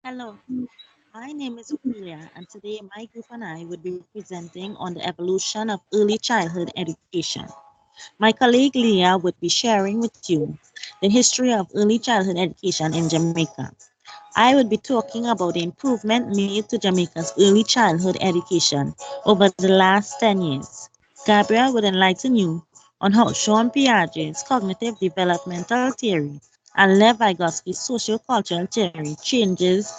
Hello, my name is Ophelia, and today my group and I would be presenting on the evolution of early childhood education. My colleague Leah would be sharing with you the history of early childhood education in Jamaica. I would be talking about the improvement made to Jamaica's early childhood education over the last 10 years. Gabriel would enlighten you on how Sean Piaget's cognitive developmental theory and Lev Vygotsky's social-cultural theory changes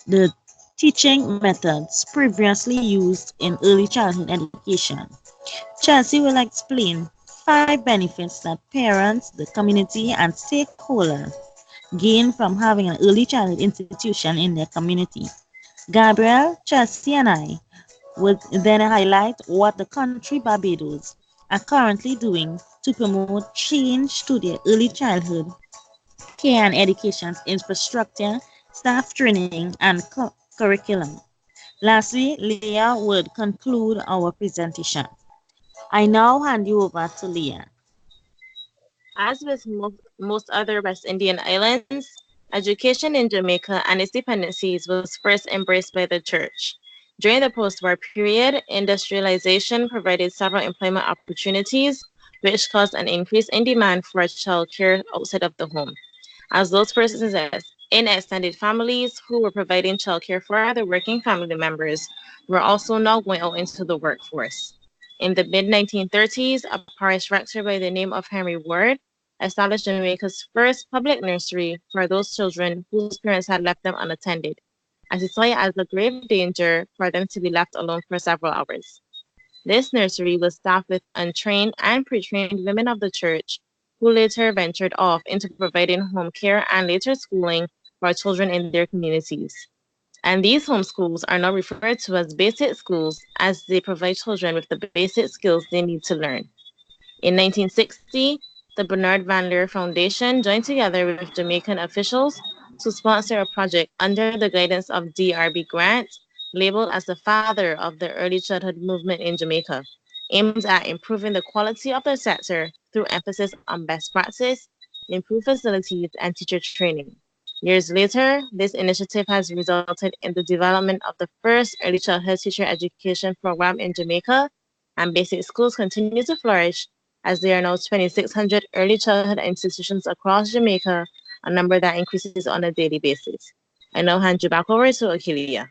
the teaching methods previously used in early childhood education. Chelsea will explain 5 benefits that parents, the community, and stakeholders gain from having an early childhood institution in their community. Gabriel, Chelsea, and I would then highlight what the country Barbados are currently doing to promote change to their early childhood care and education infrastructure, staff training, and curriculum. Lastly, Leah would conclude our presentation. I now hand you over to Leah. As with most other West Indian islands, education in Jamaica and its dependencies was first embraced by the church. During the post war period, industrialization provided several employment opportunities, which caused an increase in demand for childcare outside of the home, as those persons in extended families who were providing childcare for other working family members were also now going out into the workforce. In the mid 1930s, a parish rector by the name of Henry Ward established Jamaica's first public nursery for those children whose parents had left them unattended, as he saw it as a grave danger for them to be left alone for several hours. This nursery was staffed with untrained and pre-trained women of the church who later ventured off into providing home care and later schooling for children in their communities. And these home schools are now referred to as basic schools as they provide children with the basic skills they need to learn. In 1960, the Bernard Van Leer Foundation joined together with Jamaican officials to sponsor a project under the guidance of DRB Grant, labeled as the father of the early childhood movement in Jamaica, aimed at improving the quality of the sector through emphasis on best practice, improved facilities, and teacher training. Years later, this initiative has resulted in the development of the first early childhood teacher education program in Jamaica, and basic schools continue to flourish as there are now 2,600 early childhood institutions across Jamaica, a number that increases on a daily basis. I now hand you back over to Akelia.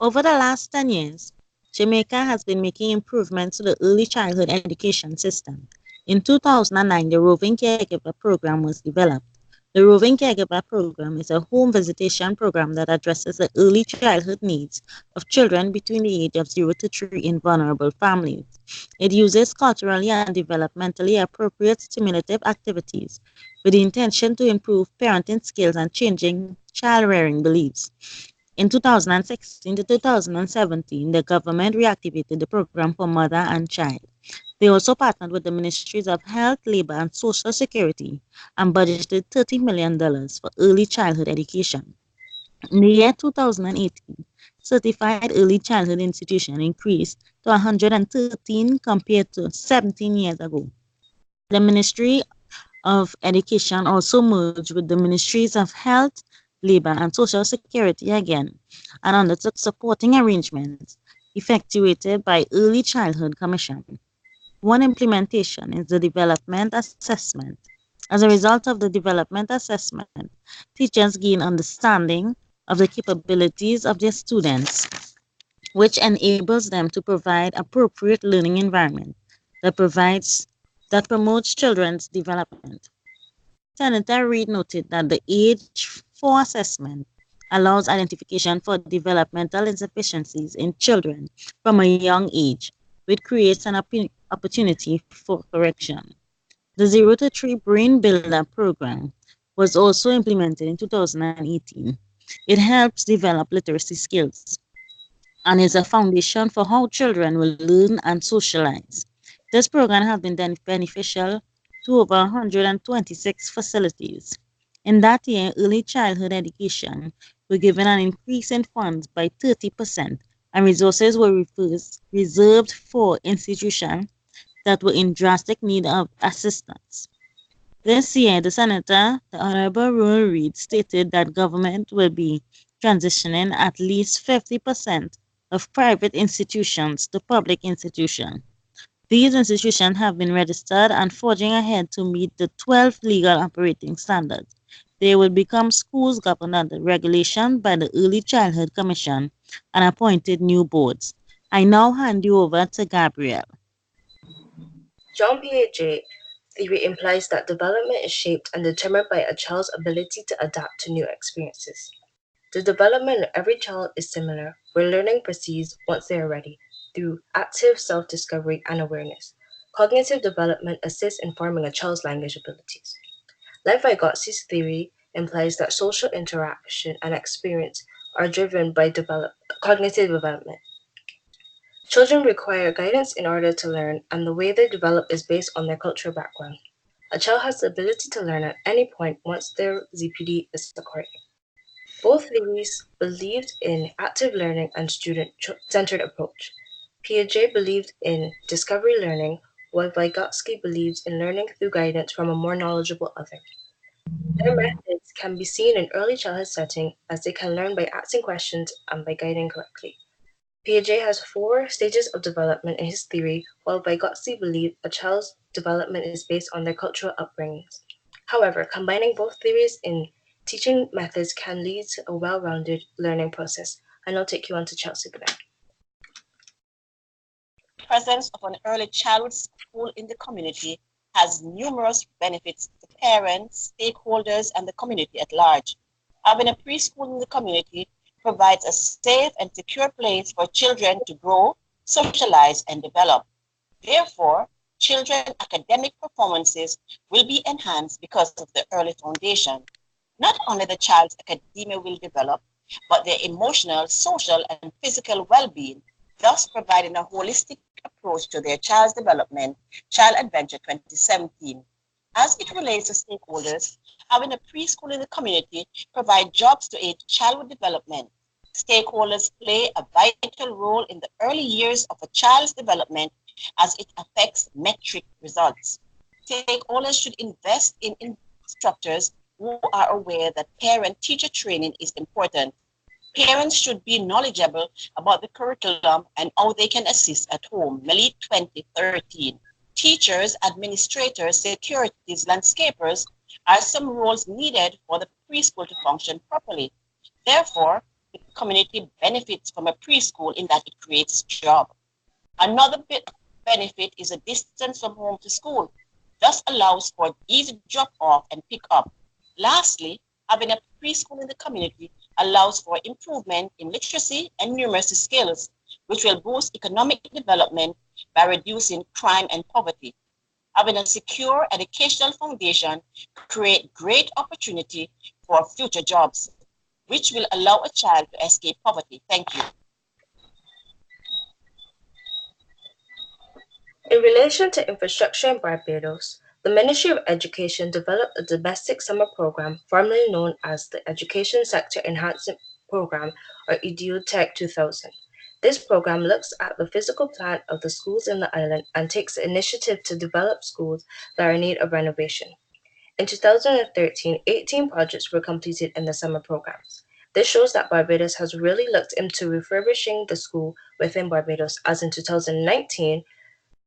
Over the last 10 years, Jamaica has been making improvements to the early childhood education system. In 2009, the Roving Caregiver Program was developed. The Roving Caregiver Program is a home visitation program that addresses the early childhood needs of children between the age of 0 to 3 in vulnerable families. It uses culturally and developmentally appropriate stimulative activities with the intention to improve parenting skills and changing child rearing beliefs. In 2016 to 2017, the government reactivated the program for mother and child. They also partnered with the Ministries of Health, Labor, and Social Security and budgeted $30 million for early childhood education. In the year 2018, certified early childhood institutions increased to 113 compared to 17 years ago. The Ministry of Education also merged with the Ministries of Health, Labor, and Social Security again and undertook supporting arrangements effectuated by Early Childhood Commission. One implementation is the development assessment. As a result of the development assessment, teachers gain understanding of the capabilities of their students, which enables them to provide appropriate learning environment that promotes children's development. Senator Reid noted that the age for assessment allows identification for developmental insufficiencies in children from a young age, which creates an opportunity for correction. The 0 to 3 Brain Builder program was also implemented in 2018. It helps develop literacy skills and is a foundation for how children will learn and socialize. This program has been beneficial to over 126 facilities. In that year, early childhood education were given an increase in funds by 30%, and resources were reserved for institutions that were in drastic need of assistance. This year, the Senator, the Honorable Roel Reid, stated that government will be transitioning at least 50% of private institutions to public institutions. These institutions have been registered and forging ahead to meet the 12 legal operating standards. They will become schools governed under regulation by the Early Childhood Commission and appointed new boards. I now hand you over to Gabrielle. John Piaget theory implies that development is shaped and determined by a child's ability to adapt to new experiences. The development of every child is similar, where learning proceeds once they are ready, through active self-discovery and awareness. Cognitive development assists in forming a child's language abilities. Lev Vygotski's theory implies that social interaction and experience are driven by cognitive development. Children require guidance in order to learn, and the way they develop is based on their cultural background. A child has the ability to learn at any point once their ZPD is acquired. Both theories believed in active learning and student-centered approach. Piaget believed in discovery learning, while Vygotsky believed in learning through guidance from a more knowledgeable other. Their methods can be seen in early childhood setting as they can learn by asking questions and by guiding correctly. Piaget has 4 stages of development in his theory, while Vygotsky believed a child's development is based on their cultural upbringings. However, combining both theories in teaching methods can lead to a well-rounded learning process. And I'll take you on to Chelsea Bennett. Presence of an early childhood school in the community has numerous benefits to parents, stakeholders, and the community at large. Having a preschool in the community provides a safe and secure place for children to grow, socialize, and develop. Therefore, children's academic performances will be enhanced because of the early foundation. Not only the child's academia will develop, but their emotional, social, and physical well-being, thus providing a holistic approach to their child's development, Child Adventure 2017. As it relates to stakeholders, having a preschool in the community provides jobs to aid childhood development. Stakeholders play a vital role in the early years of a child's development as it affects metric results. Stakeholders should invest in instructors who are aware that parent-teacher training is important. Parents should be knowledgeable about the curriculum and how they can assist at home. Melit 2013. Teachers, administrators, securities, landscapers are some roles needed for the preschool to function properly. Therefore, the community benefits from a preschool in that it creates jobs. Another benefit is a distance from home to school, thus allows for easy drop-off and pick-up. Lastly, having a preschool in the community allows for improvement in literacy and numeracy skills, which will boost economic development by reducing crime and poverty. Having a secure educational foundation creates great opportunity for future jobs, which will allow a child to escape poverty. Thank you. In relation to infrastructure in Barbados, the Ministry of Education developed a domestic summer program formerly known as the Education Sector Enhancement Program, or EduTech 2000. This program looks at the physical plan of the schools in the island and takes the initiative to develop schools that are in need of renovation. In 2013, 18 projects were completed in the summer programs. This shows that Barbados has really looked into refurbishing the school within Barbados, as in 2019,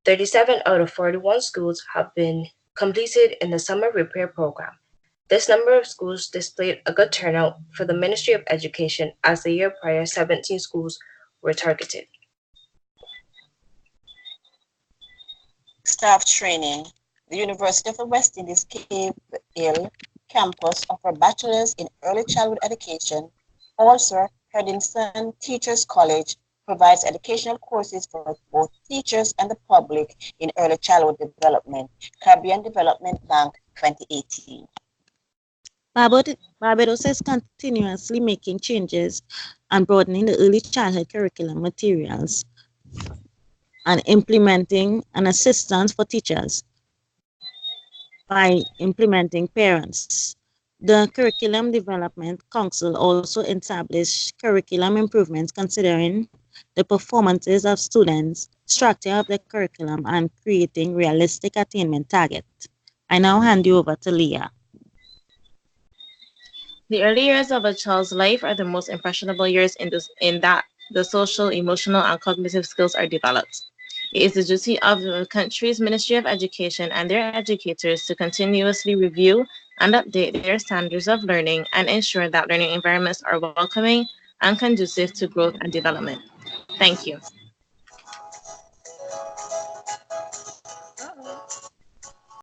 37 out of 41 schools have been completed in the summer repair program. This number of schools displayed a good turnout for the Ministry of Education, as the year prior 17 schools were targeted. Staff training. The University of the West Indies Cape Hill campus offers bachelor's in early childhood education. Also, Herdinson Teachers College provides educational courses for both teachers and the public in early childhood development. Caribbean Development Bank 2018. Barbados is continuously making changes and broadening the early childhood curriculum materials and implementing an assistance for teachers by implementing parents. The Curriculum Development Council also established curriculum improvements considering the performances of students, structure of the curriculum, and creating realistic attainment targets. I now hand you over to Leah. The early years of a child's life are the most impressionable years in that the social, emotional, and cognitive skills are developed. It is the duty of the country's Ministry of Education and their educators to continuously review and update their standards of learning and ensure that learning environments are welcoming and conducive to growth and development. Thank you.